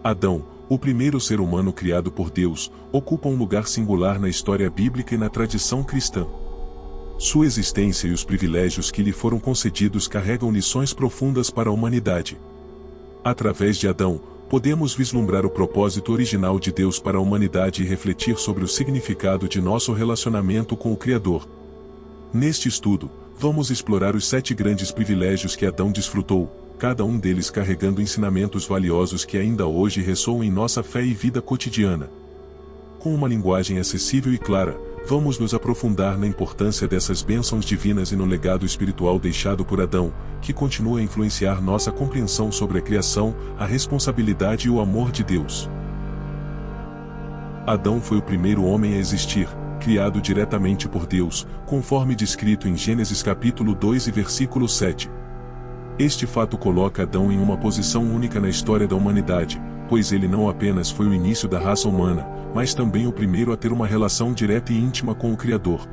Adão, o primeiro ser humano criado por Deus, ocupa um lugar singular na história bíblica e na tradição cristã. Sua existência e os privilégios que lhe foram concedidos carregam lições profundas para a humanidade. Através de Adão, podemos vislumbrar o propósito original de Deus para a humanidade e refletir sobre o significado de nosso relacionamento com o Criador. Neste estudo, vamos explorar os 7 grandes privilégios que Adão desfrutou, cada um deles carregando ensinamentos valiosos que ainda hoje ressoam em nossa fé e vida cotidiana. Com uma linguagem acessível e clara, vamos nos aprofundar na importância dessas bênçãos divinas e no legado espiritual deixado por Adão, que continua a influenciar nossa compreensão sobre a criação, a responsabilidade e o amor de Deus. Adão foi o primeiro homem a existir, criado diretamente por Deus, conforme descrito em Gênesis capítulo 2 e versículo 7. Este fato coloca Adão em uma posição única na história da humanidade, pois ele não apenas foi o início da raça humana, mas também o primeiro a ter uma relação direta e íntima com o Criador.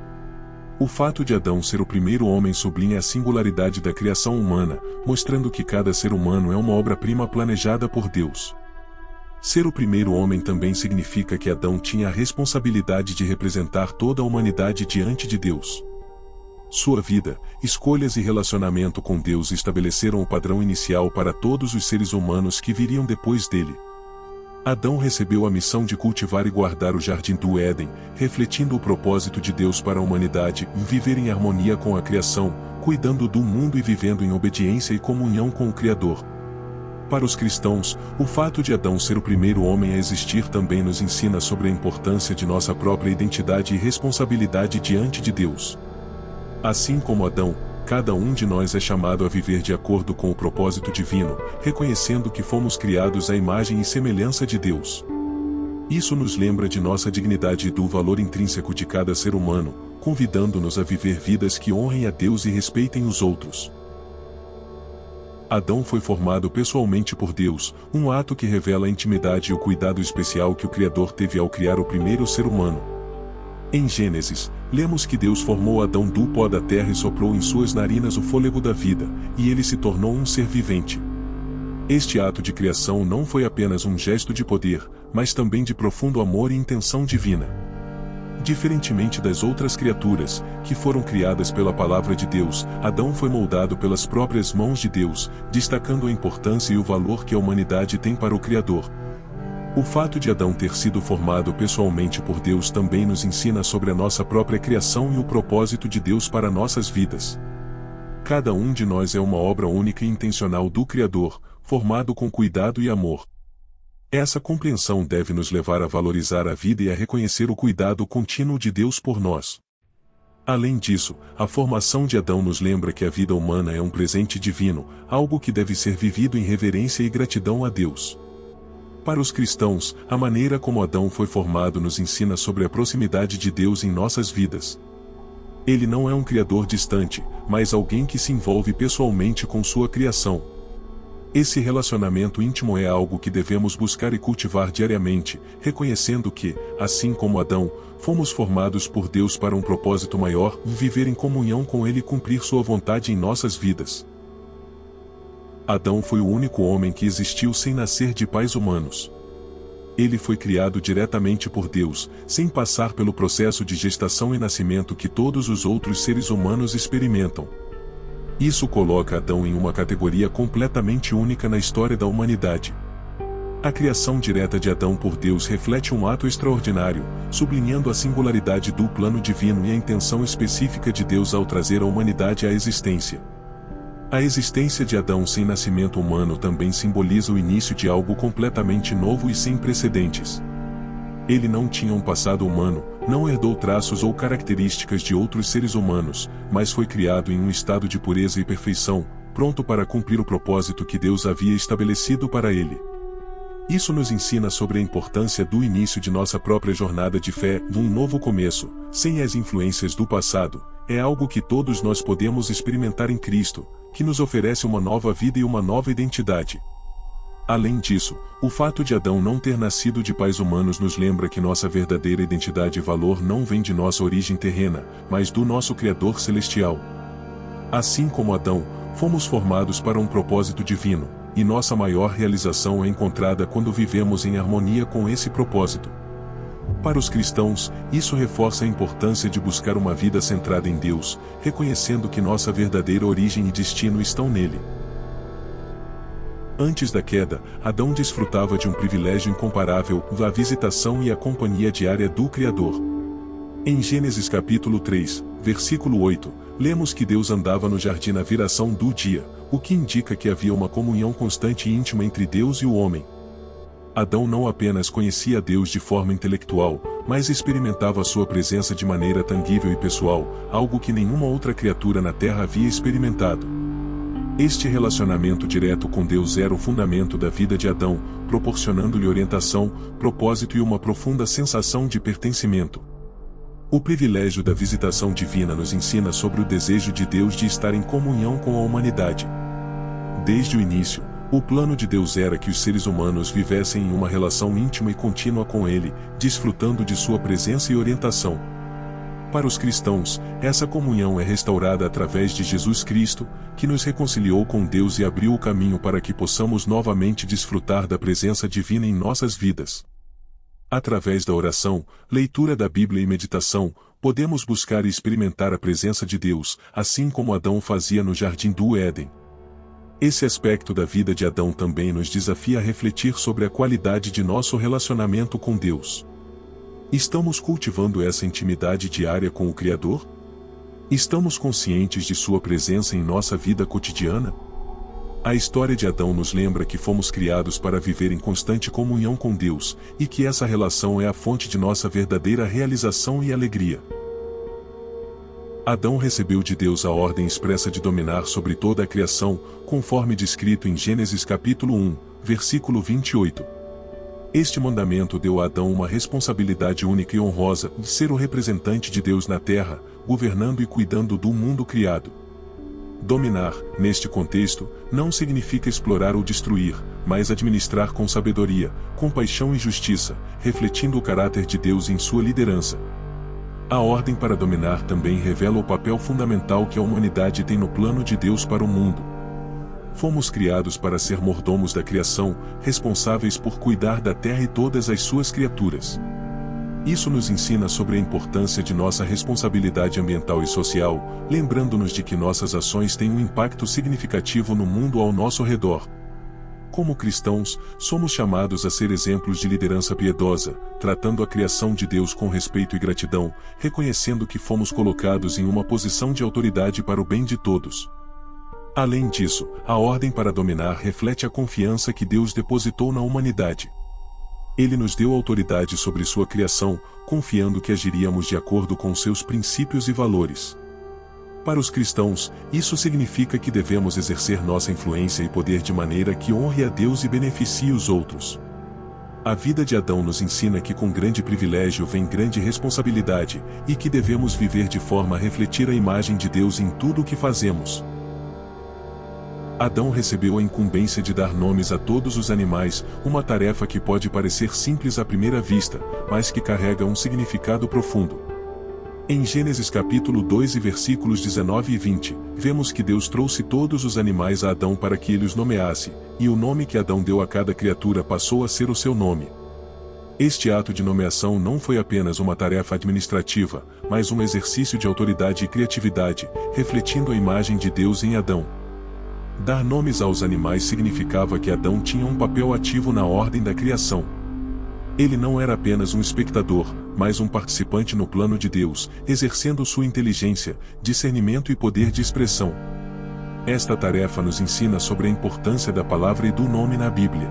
O fato de Adão ser o primeiro homem sublinha a singularidade da criação humana, mostrando que cada ser humano é uma obra-prima planejada por Deus. Ser o primeiro homem também significa que Adão tinha a responsabilidade de representar toda a humanidade diante de Deus. Sua vida, escolhas e relacionamento com Deus estabeleceram o padrão inicial para todos os seres humanos que viriam depois dele. Adão recebeu a missão de cultivar e guardar o jardim do Éden, refletindo o propósito de Deus para a humanidade, viver em harmonia com a criação, cuidando do mundo e vivendo em obediência e comunhão com o Criador. Para os cristãos, o fato de Adão ser o primeiro homem a existir também nos ensina sobre a importância de nossa própria identidade e responsabilidade diante de Deus. Assim como Adão, cada um de nós é chamado a viver de acordo com o propósito divino, reconhecendo que fomos criados à imagem e semelhança de Deus. Isso nos lembra de nossa dignidade e do valor intrínseco de cada ser humano, convidando-nos a viver vidas que honrem a Deus e respeitem os outros. Adão foi formado pessoalmente por Deus, um ato que revela a intimidade e o cuidado especial que o Criador teve ao criar o primeiro ser humano. Em Gênesis, lemos que Deus formou Adão do pó da terra e soprou em suas narinas o fôlego da vida, e ele se tornou um ser vivente. Este ato de criação não foi apenas um gesto de poder, mas também de profundo amor e intenção divina. Diferentemente das outras criaturas, que foram criadas pela palavra de Deus, Adão foi moldado pelas próprias mãos de Deus, destacando a importância e o valor que a humanidade tem para o Criador. O fato de Adão ter sido formado pessoalmente por Deus também nos ensina sobre a nossa própria criação e o propósito de Deus para nossas vidas. Cada um de nós é uma obra única e intencional do Criador, formado com cuidado e amor. Essa compreensão deve nos levar a valorizar a vida e a reconhecer o cuidado contínuo de Deus por nós. Além disso, a formação de Adão nos lembra que a vida humana é um presente divino, algo que deve ser vivido em reverência e gratidão a Deus. Para os cristãos, a maneira como Adão foi formado nos ensina sobre a proximidade de Deus em nossas vidas. Ele não é um criador distante, mas alguém que se envolve pessoalmente com sua criação. Esse relacionamento íntimo é algo que devemos buscar e cultivar diariamente, reconhecendo que, assim como Adão, fomos formados por Deus para um propósito maior, viver em comunhão com Ele e cumprir sua vontade em nossas vidas. Adão foi o único homem que existiu sem nascer de pais humanos. Ele foi criado diretamente por Deus, sem passar pelo processo de gestação e nascimento que todos os outros seres humanos experimentam. Isso coloca Adão em uma categoria completamente única na história da humanidade. A criação direta de Adão por Deus reflete um ato extraordinário, sublinhando a singularidade do plano divino e a intenção específica de Deus ao trazer a humanidade à existência. A existência de Adão sem nascimento humano também simboliza o início de algo completamente novo e sem precedentes. Ele não tinha um passado humano, não herdou traços ou características de outros seres humanos, mas foi criado em um estado de pureza e perfeição, pronto para cumprir o propósito que Deus havia estabelecido para ele. Isso nos ensina sobre a importância do início de nossa própria jornada de fé, num novo começo, sem as influências do passado. É algo que todos nós podemos experimentar em Cristo, que nos oferece uma nova vida e uma nova identidade. Além disso, o fato de Adão não ter nascido de pais humanos nos lembra que nossa verdadeira identidade e valor não vem de nossa origem terrena, mas do nosso Criador celestial. Assim como Adão, fomos formados para um propósito divino, e nossa maior realização é encontrada quando vivemos em harmonia com esse propósito. Para os cristãos, isso reforça a importância de buscar uma vida centrada em Deus, reconhecendo que nossa verdadeira origem e destino estão nele. Antes da queda, Adão desfrutava de um privilégio incomparável, a visitação e a companhia diária do Criador. Em Gênesis capítulo 3, versículo 8, lemos que Deus andava no jardim na viração do dia, o que indica que havia uma comunhão constante e íntima entre Deus e o homem. Adão não apenas conhecia Deus de forma intelectual, mas experimentava sua presença de maneira tangível e pessoal, algo que nenhuma outra criatura na terra havia experimentado. Este relacionamento direto com Deus era o fundamento da vida de Adão, proporcionando-lhe orientação, propósito e uma profunda sensação de pertencimento. O privilégio da visitação divina nos ensina sobre o desejo de Deus de estar em comunhão com a humanidade. Desde o início, o plano de Deus era que os seres humanos vivessem em uma relação íntima e contínua com Ele, desfrutando de sua presença e orientação. Para os cristãos, essa comunhão é restaurada através de Jesus Cristo, que nos reconciliou com Deus e abriu o caminho para que possamos novamente desfrutar da presença divina em nossas vidas. Através da oração, leitura da Bíblia e meditação, podemos buscar e experimentar a presença de Deus, assim como Adão fazia no Jardim do Éden. Esse aspecto da vida de Adão também nos desafia a refletir sobre a qualidade de nosso relacionamento com Deus. Estamos cultivando essa intimidade diária com o Criador? Estamos conscientes de sua presença em nossa vida cotidiana? A história de Adão nos lembra que fomos criados para viver em constante comunhão com Deus, e que essa relação é a fonte de nossa verdadeira realização e alegria. Adão recebeu de Deus a ordem expressa de dominar sobre toda a criação, conforme descrito em Gênesis capítulo 1, versículo 28. Este mandamento deu a Adão uma responsabilidade única e honrosa de ser o representante de Deus na terra, governando e cuidando do mundo criado. Dominar, neste contexto, não significa explorar ou destruir, mas administrar com sabedoria, compaixão e justiça, refletindo o caráter de Deus em sua liderança. A ordem para dominar também revela o papel fundamental que a humanidade tem no plano de Deus para o mundo. Fomos criados para ser mordomos da criação, responsáveis por cuidar da terra e todas as suas criaturas. Isso nos ensina sobre a importância de nossa responsabilidade ambiental e social, lembrando-nos de que nossas ações têm um impacto significativo no mundo ao nosso redor. Como cristãos, somos chamados a ser exemplos de liderança piedosa, tratando a criação de Deus com respeito e gratidão, reconhecendo que fomos colocados em uma posição de autoridade para o bem de todos. Além disso, a ordem para dominar reflete a confiança que Deus depositou na humanidade. Ele nos deu autoridade sobre sua criação, confiando que agiríamos de acordo com seus princípios e valores. Para os cristãos, isso significa que devemos exercer nossa influência e poder de maneira que honre a Deus e beneficie os outros. A vida de Adão nos ensina que com grande privilégio vem grande responsabilidade, e que devemos viver de forma a refletir a imagem de Deus em tudo o que fazemos. Adão recebeu a incumbência de dar nomes a todos os animais, uma tarefa que pode parecer simples à primeira vista, mas que carrega um significado profundo. Em Gênesis capítulo 2 e versículos 19 e 20, vemos que Deus trouxe todos os animais a Adão para que ele os nomeasse, e o nome que Adão deu a cada criatura passou a ser o seu nome. Este ato de nomeação não foi apenas uma tarefa administrativa, mas um exercício de autoridade e criatividade, refletindo a imagem de Deus em Adão. Dar nomes aos animais significava que Adão tinha um papel ativo na ordem da criação. Ele não era apenas um espectador, mas um participante no plano de Deus, exercendo sua inteligência, discernimento e poder de expressão. Esta tarefa nos ensina sobre a importância da palavra e do nome na Bíblia.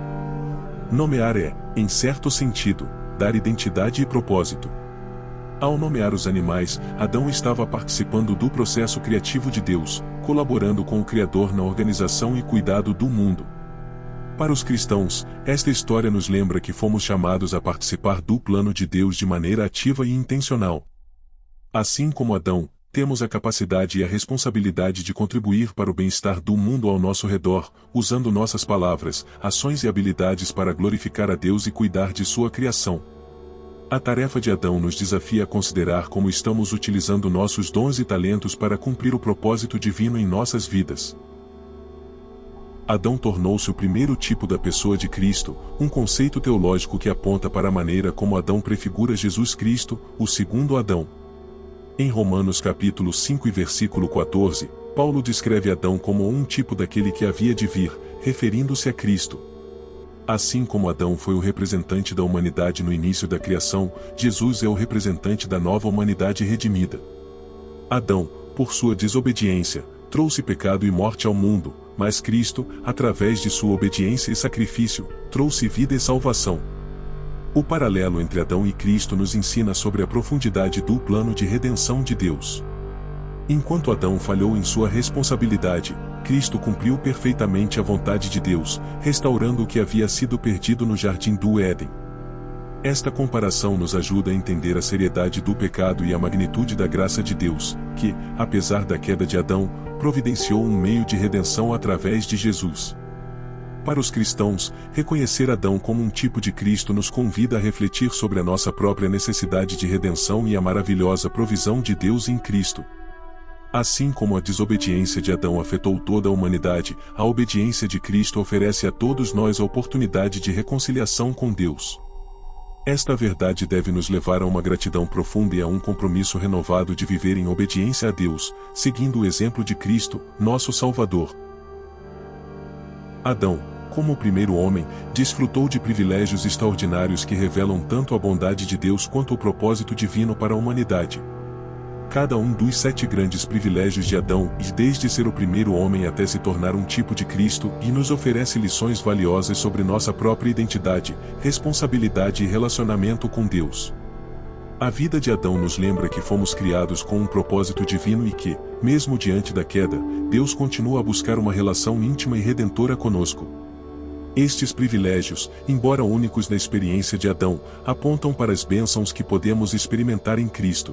Nomear é, em certo sentido, dar identidade e propósito. Ao nomear os animais, Adão estava participando do processo criativo de Deus, colaborando com o Criador na organização e cuidado do mundo. Para os cristãos, esta história nos lembra que fomos chamados a participar do plano de Deus de maneira ativa e intencional. Assim como Adão, temos a capacidade e a responsabilidade de contribuir para o bem-estar do mundo ao nosso redor, usando nossas palavras, ações e habilidades para glorificar a Deus e cuidar de sua criação. A tarefa de Adão nos desafia a considerar como estamos utilizando nossos dons e talentos para cumprir o propósito divino em nossas vidas. Adão tornou-se o primeiro tipo da pessoa de Cristo, um conceito teológico que aponta para a maneira como Adão prefigura Jesus Cristo, o segundo Adão. Em Romanos capítulo 5 e versículo 14, Paulo descreve Adão como um tipo daquele que havia de vir, referindo-se a Cristo. Assim como Adão foi o representante da humanidade no início da criação, Jesus é o representante da nova humanidade redimida. Adão, por sua desobediência, trouxe pecado e morte ao mundo, mas Cristo, através de sua obediência e sacrifício, trouxe vida e salvação. O paralelo entre Adão e Cristo nos ensina sobre a profundidade do plano de redenção de Deus. Enquanto Adão falhou em sua responsabilidade, Cristo cumpriu perfeitamente a vontade de Deus, restaurando o que havia sido perdido no jardim do Éden. Esta comparação nos ajuda a entender a seriedade do pecado e a magnitude da graça de Deus, que, apesar da queda de Adão, providenciou um meio de redenção através de Jesus. Para os cristãos, reconhecer Adão como um tipo de Cristo nos convida a refletir sobre a nossa própria necessidade de redenção e a maravilhosa provisão de Deus em Cristo. Assim como a desobediência de Adão afetou toda a humanidade, a obediência de Cristo oferece a todos nós a oportunidade de reconciliação com Deus. Esta verdade deve nos levar a uma gratidão profunda e a um compromisso renovado de viver em obediência a Deus, seguindo o exemplo de Cristo, nosso Salvador. Adão, como o primeiro homem, desfrutou de privilégios extraordinários que revelam tanto a bondade de Deus quanto o propósito divino para a humanidade. Cada um dos 7 grandes privilégios de Adão, desde ser o primeiro homem até se tornar um tipo de Cristo, e nos oferece lições valiosas sobre nossa própria identidade, responsabilidade e relacionamento com Deus. A vida de Adão nos lembra que fomos criados com um propósito divino e que, mesmo diante da queda, Deus continua a buscar uma relação íntima e redentora conosco. Estes privilégios, embora únicos na experiência de Adão, apontam para as bênçãos que podemos experimentar em Cristo.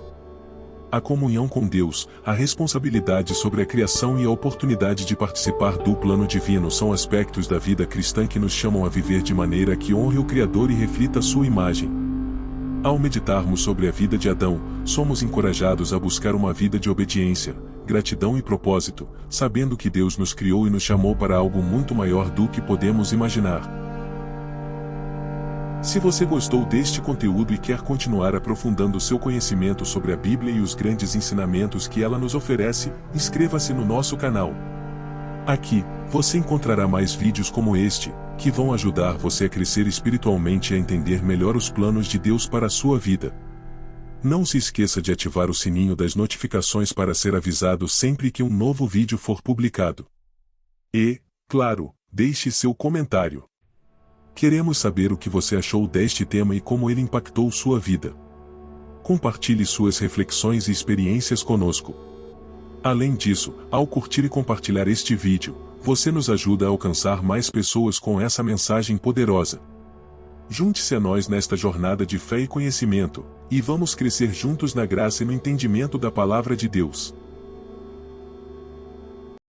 A comunhão com Deus, a responsabilidade sobre a criação e a oportunidade de participar do plano divino são aspectos da vida cristã que nos chamam a viver de maneira que honre o Criador e reflita sua imagem. Ao meditarmos sobre a vida de Adão, somos encorajados a buscar uma vida de obediência, gratidão e propósito, sabendo que Deus nos criou e nos chamou para algo muito maior do que podemos imaginar. Se você gostou deste conteúdo e quer continuar aprofundando seu conhecimento sobre a Bíblia e os grandes ensinamentos que ela nos oferece, inscreva-se no nosso canal. Aqui, você encontrará mais vídeos como este, que vão ajudar você a crescer espiritualmente e a entender melhor os planos de Deus para a sua vida. Não se esqueça de ativar o sininho das notificações para ser avisado sempre que um novo vídeo for publicado. E, claro, deixe seu comentário. Queremos saber o que você achou deste tema e como ele impactou sua vida. Compartilhe suas reflexões e experiências conosco. Além disso, ao curtir e compartilhar este vídeo, você nos ajuda a alcançar mais pessoas com essa mensagem poderosa. Junte-se a nós nesta jornada de fé e conhecimento, e vamos crescer juntos na graça e no entendimento da Palavra de Deus.